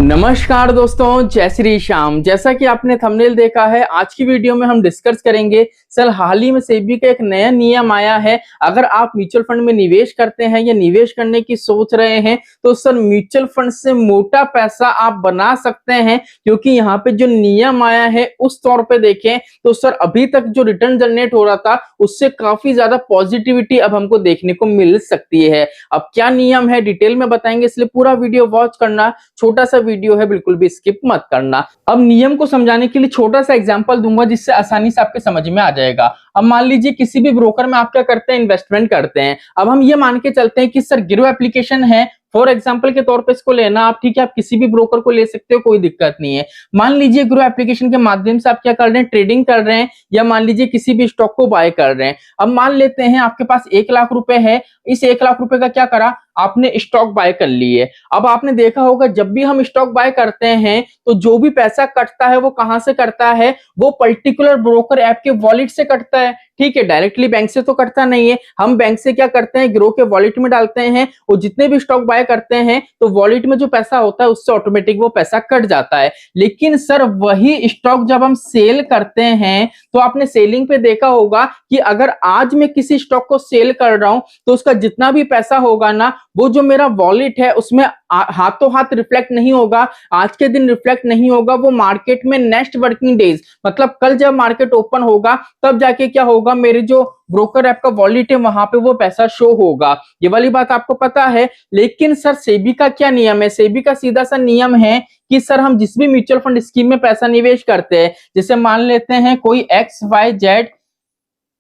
नमस्कार दोस्तों, जय श्री श्याम। जैसा कि आपने थंबनेल देखा है, आज की वीडियो में हम डिस्कस करेंगे। सर, हाल ही में सेबी का एक नया नियम आया है। अगर आप म्यूचुअल फंड में निवेश करते हैं या निवेश करने की सोच रहे हैं तो सर म्यूचुअल फंड से मोटा पैसा आप बना सकते हैं, क्योंकि यहाँ पे जो नियम आया है उस तौर पे देखें तो सर अभी तक जो रिटर्न जनरेट हो रहा था उससे काफी ज्यादा पॉजिटिविटी अब हमको देखने को मिल सकती है। अब क्या नियम है डिटेल में बताएंगे, इसलिए पूरा वीडियो वॉच करना। छोटा सा वीडियो है, बिल्कुल भी स्किप मत करना। अब नियम को समझाने के लिए छोटा सा एग्जांपल दूंगा जिससे आसानी से आपके समझ में आ जाएगा। अब मान लीजिए किसी भी ब्रोकर में आप क्या करते हैं, इन्वेस्टमेंट करते हैं। अब हम ये मान के चलते हैं कि सर गिरो एप्लीकेशन है, फॉर एग्जाम्पल के तौर पे इसको लेना आप, ठीक है। आप किसी भी ब्रोकर को ले सकते हो, कोई दिक्कत नहीं है। मान लीजिए ग्रो एप्लीकेशन के माध्यम से आप क्या कर रहे हैं, ट्रेडिंग कर रहे हैं, या मान लीजिए किसी भी स्टॉक को बाय कर रहे हैं। अब मान लेते हैं आपके पास 1 लाख रुपए है। इस 1 लाख रुपए का क्या करा, आपने स्टॉक बाय कर लिए। अब आपने देखा होगा जब भी हम स्टॉक बाय करते हैं तो जो भी पैसा कटता है वो कहां से कटता है, वो पर्टिकुलर ब्रोकर ऐप के वॉलेट से कटता है, ठीक है। डायरेक्टली बैंक से तो कटता नहीं है। हम बैंक से क्या करते हैं, ग्रो के वॉलेट में डालते हैं और जितने भी स्टॉक बाय करते हैं तो वॉलेट में जो पैसा होता है उससे ऑटोमेटिक वो पैसा कट जाता है। लेकिन सर वही स्टॉक जब हम सेल करते हैं तो आपने सेलिंग पे देखा होगा कि अगर आज मैं किसी स्टॉक को सेल कर रहा हूं तो उसका जितना भी पैसा होगा ना, वो जो मेरा वॉलेट है उसमें हाथों हाथ रिफ्लेक्ट नहीं होगा, आज के दिन रिफ्लेक्ट नहीं होगा। वो मार्केट में नेक्स्ट वर्किंग डेज, मतलब कल जब मार्केट ओपन होगा तब जाके क्या होगा, मेरे जो ब्रोकर ऐप का वॉलेट है वहां पे वो पैसा शो होगा। ये वाली बात आपको पता है। लेकिन सर सेबी का क्या नियम है, सेबी का सीधा सा नियम है कि सर हम जिस भी म्यूचुअल फंड स्कीम में पैसा निवेश करते हैं, जैसे मान लेते हैं कोई XYZ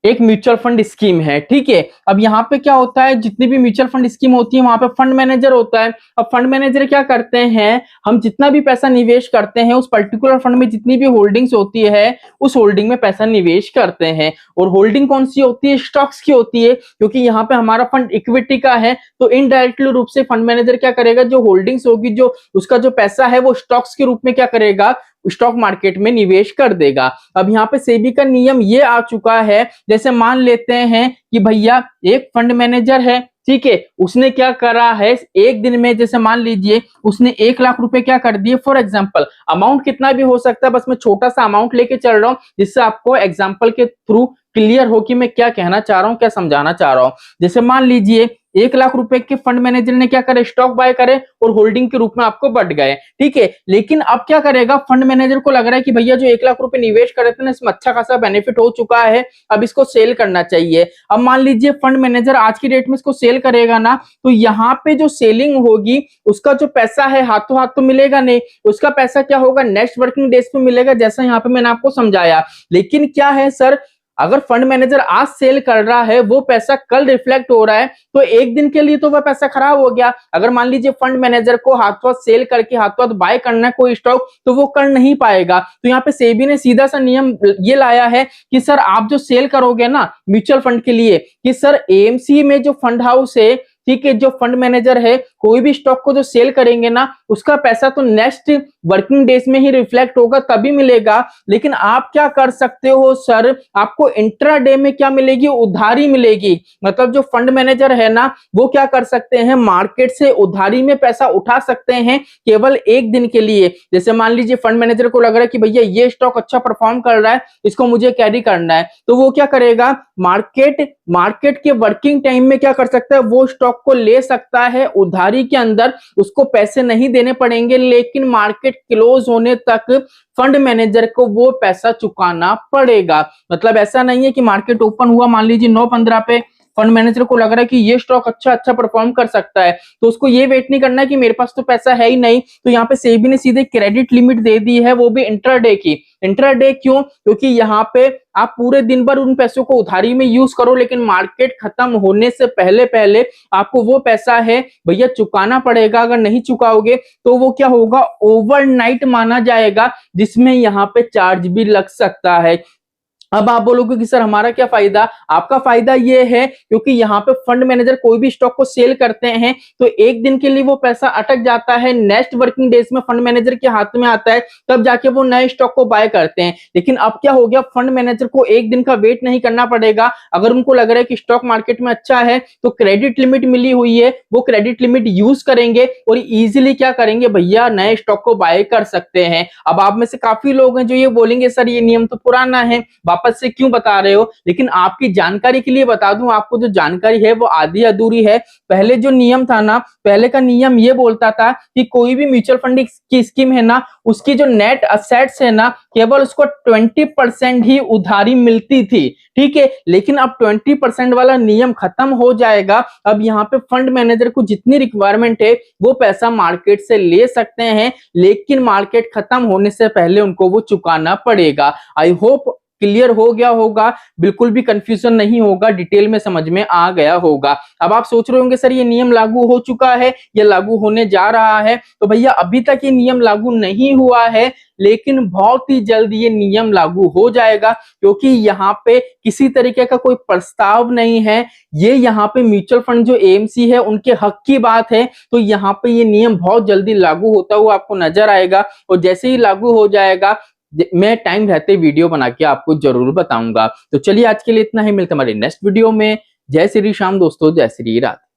एक म्यूचुअल फंड स्कीम है, ठीक है। अब यहाँ पे क्या होता है, जितनी भी म्यूचुअल फंड स्कीम होती है वहां पे फंड मैनेजर होता है। अब फंड मैनेजर क्या करते हैं, हम जितना भी पैसा निवेश करते हैं उस पर्टिकुलर फंड में जितनी भी होल्डिंग्स होती है उस होल्डिंग में पैसा निवेश करते हैं। और होल्डिंग कौन सी होती है, स्टॉक्स की होती है, क्योंकि यहाँ पे हमारा फंड इक्विटी का है। तो इनडायरेक्टली रूप से फंड मैनेजर क्या करेगा, जो होल्डिंग्स होगी, जो उसका जो पैसा है वो स्टॉक्स के रूप में क्या करेगा, स्टॉक मार्केट में निवेश कर देगा। अब यहाँ पे सेबी का नियम ये आ चुका है, जैसे मान लेते हैं कि भैया एक फंड मैनेजर है, ठीक है। उसने क्या करा है, एक दिन में जैसे मान लीजिए उसने 1 लाख रुपए क्या कर दिए, फॉर एग्जांपल। अमाउंट कितना भी हो सकता है, बस मैं छोटा सा अमाउंट लेके चल रहा हूं जिससे आपको एग्जांपल के थ्रू क्लियर हो कि मैं क्या कहना चाह रहा हूं, क्या समझाना चाह रहा हूं। जैसे मान लीजिए 1 लाख रुपए के फंड मैनेजर ने क्या करे, स्टॉक बाय करे और होल्डिंग के रूप में आपको बढ़ गए, ठीक है। लेकिन अब क्या करेगा, फंड मैनेजर को लग रहा है कि भैया जो 1 लाख रुपए निवेश करे थे ना, इसमें अच्छा खासा बेनिफिट हो चुका है, अब इसको सेल करना चाहिए। अब मान लीजिए फंड मैनेजर आज की डेट में इसको सेल करेगा ना, तो यहाँ पे जो सेलिंग होगी उसका जो पैसा है हाथों हाथ तो मिलेगा नहीं, उसका पैसा क्या होगा, नेक्स्ट वर्किंग डेज पे मिलेगा, जैसा यहाँ पे मैंने आपको समझाया। लेकिन क्या है सर, अगर फंड मैनेजर आज सेल कर रहा है, वो पैसा कल रिफ्लेक्ट हो रहा है, तो एक दिन के लिए तो वह पैसा खराब हो गया। अगर मान लीजिए फंड मैनेजर को हाथों हाथ सेल करके हाथों हाथ बाय करना है कोई स्टॉक, तो वो कर नहीं पाएगा। तो यहाँ पे सेबी ने सीधा सा नियम ये लाया है कि सर आप जो सेल करोगे ना म्यूचुअल फंड के लिए, कि सर एएमसी में जो फंड हाउस है, ठीक है, जो फंड मैनेजर है, कोई भी स्टॉक को जो सेल करेंगे ना, उसका पैसा तो नेक्स्ट वर्किंग डेज में ही रिफ्लेक्ट होगा, तभी मिलेगा। लेकिन आप क्या कर सकते हो सर, आपको इंट्राडे में क्या मिलेगी, उधारी मिलेगी। मतलब जो फंड मैनेजर है ना, वो क्या कर सकते हैं, मार्केट से उधारी में पैसा उठा सकते हैं केवल एक दिन के लिए। जैसे मान लीजिए फंड मैनेजर को लग रहा है कि भैया ये स्टॉक अच्छा परफॉर्म कर रहा है, इसको मुझे कैरी करना है, तो वो क्या करेगा, मार्केट के वर्किंग टाइम में क्या कर सकता है, वो स्टॉक को ले सकता है उधारी के अंदर, उसको पैसे नहीं देने पड़ेंगे, लेकिन मार्केट क्लोज होने तक फंड मैनेजर को वो पैसा चुकाना पड़ेगा। मतलब ऐसा नहीं है कि मार्केट ओपन हुआ मान लीजिए 9:15 पे, फंड मैनेजर को लग रहा है कि ये स्टॉक अच्छा परफॉर्म कर सकता है, तो उसको ये वेट नहीं करना है कि मेरे पास तो पैसा है ही नहीं। तो यहाँ पे सेबी ने सीधे क्रेडिट लिमिट दे दी है, वो भी इंट्राडे की। इंट्राडे क्यों, क्योंकि यहाँ पे आप पूरे दिन भर उन पैसों को उधारी में यूज करो, लेकिन मार्केट खत्म होने से पहले पहले आपको वो पैसा है भैया चुकाना पड़ेगा। अगर नहीं चुकाओगे तो वो क्या होगा, ओवरनाइट माना जाएगा, जिसमें यहाँ पे चार्ज भी लग सकता है। अब आप बोलोगे कि सर हमारा क्या फायदा। आपका फायदा ये है क्योंकि यहाँ पे फंड मैनेजर कोई भी स्टॉक को सेल करते हैं तो एक दिन के लिए वो पैसा अटक जाता है, नेक्स्ट वर्किंग डेज में फंड मैनेजर के हाथ में आता है, तब जाके वो नए स्टॉक को बाय करते हैं। लेकिन अब क्या हो गया, फंड मैनेजर को एक दिन का वेट नहीं करना पड़ेगा। अगर उनको लग रहा है कि स्टॉक मार्केट में अच्छा है तो क्रेडिट लिमिट मिली हुई है, वो क्रेडिट लिमिट यूज करेंगे और इजीली क्या करेंगे भैया, नए स्टॉक को बाय कर सकते हैं। अब आप में से काफी लोग हैं जो ये बोलेंगे सर ये नियम तो पुराना है, वापस से क्यों बता रहे हो। लेकिन आपकी जानकारी के लिए बता दूं, आपको जो जानकारी है वो आधी अधूरी है। पहले जो नियम था ना, पहले का नियम ये बोलता था कि कोई भी म्यूचुअल फंड की स्कीम है ना, उसकी जो नेट असेट्स है ना, केवल उसको 20% ही उधारी मिलती थी, ठीक है। लेकिन अब 20% वाला नियम खत्म हो जाएगा। अब यहाँ पे फंड मैनेजर को जितनी रिक्वायरमेंट है वो पैसा मार्केट से ले सकते हैं, लेकिन मार्केट खत्म होने से पहले उनको वो चुकाना पड़ेगा। आई होप क्लियर हो गया होगा, बिल्कुल भी कंफ्यूजन नहीं होगा, डिटेल में समझ में आ गया होगा। अब आप सोच रहे होंगे सर ये नियम लागू हो चुका है या लागू होने जा रहा है। तो भैया अभी तक ये नियम लागू नहीं हुआ है, लेकिन बहुत ही जल्द ये नियम लागू हो जाएगा, क्योंकि यहाँ पे किसी तरीके का कोई प्रस्ताव नहीं है। ये यहाँ पे म्यूचुअल फंड जो एएमसी है उनके हक की बात है। तो यहाँ पे ये नियम बहुत जल्दी लागू होता हुआ आपको नजर आएगा, और जैसे ही लागू हो जाएगा मैं टाइम रहते वीडियो बना के आपको जरूर बताऊंगा। तो चलिए आज के लिए इतना ही, मिलते हमारे नेक्स्ट वीडियो में। जय श्री राम दोस्तों, जय श्री राधे।